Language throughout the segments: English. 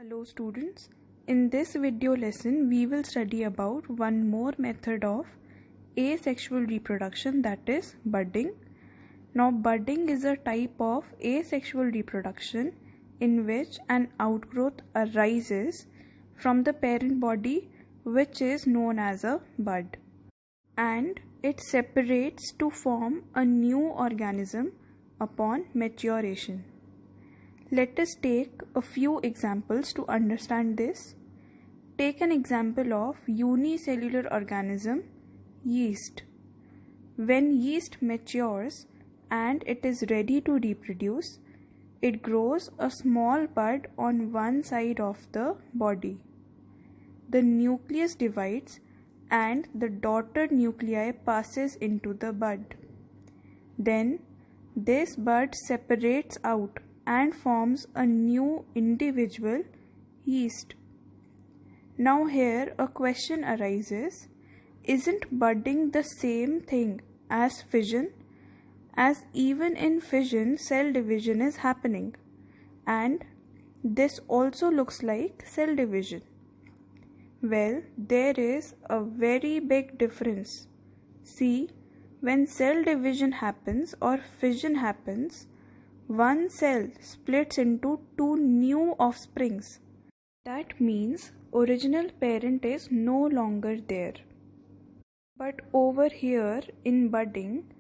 Hello students, in this video lesson we will study about one more method of asexual reproduction, that is budding. Now budding is a type of asexual reproduction in which an outgrowth arises from the parent body, which is known as a bud, and it separates to form a new organism upon maturation. Let us take a few examples to understand this. Take an example of unicellular organism, yeast. When yeast matures and it is ready to reproduce, it grows a small bud on one side of the body. The nucleus divides and the daughter nuclei passes into the bud. Then this bud separates out and forms a new individual, yeast. Now here a question arises, isn't budding the same thing as fission? As even in fission cell division is happening, and this also looks like cell division. Well, there is a very big difference. See, when cell division happens or fission happens, one cell splits into two new offsprings. That means original parent is no longer there. But over here in budding,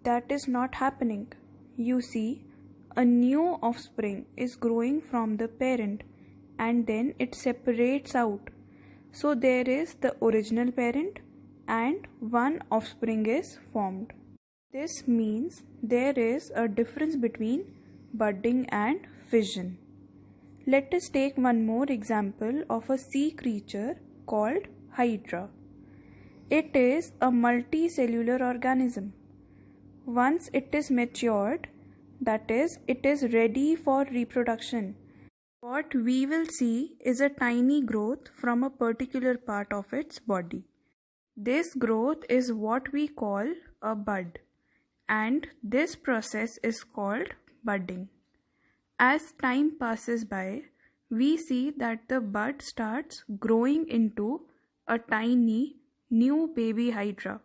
that is not happening. You see, a new offspring is growing from the parent and then it separates out. So there is the original parent and one offspring is formed. This means there is a difference between budding and fission. Let us take one more example of a sea creature called hydra. It is a multicellular organism. Once it is matured, that is, it is ready for reproduction, what we will see is a tiny growth from a particular part of its body. This growth is what we call a bud, and this process is called budding. As time passes by, we see that the bud starts growing into a tiny new baby hydra,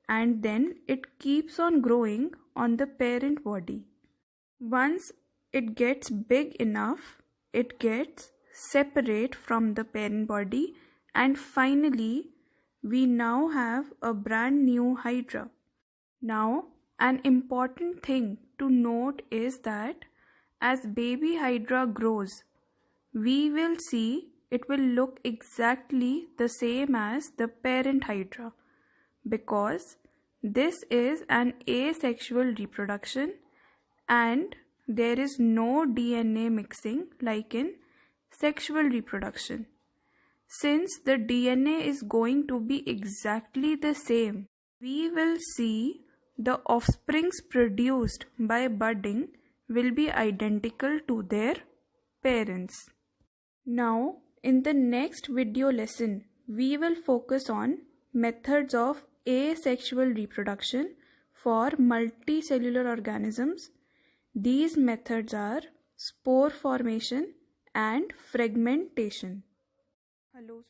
and then it keeps on growing on the parent body. Once it gets big enough, it gets separate from the parent body, and finally we now have a brand new hydra. Now, an important thing to note is that as baby hydra grows, we will see it will look exactly the same as the parent hydra, because this is an asexual reproduction and there is no DNA mixing like in sexual reproduction. Since the DNA is going to be exactly the same, we will see the offsprings produced by budding will be identical to their parents. Now, in the next video lesson, we will focus on methods of asexual reproduction for multicellular organisms. These methods are spore formation and fragmentation. Hello.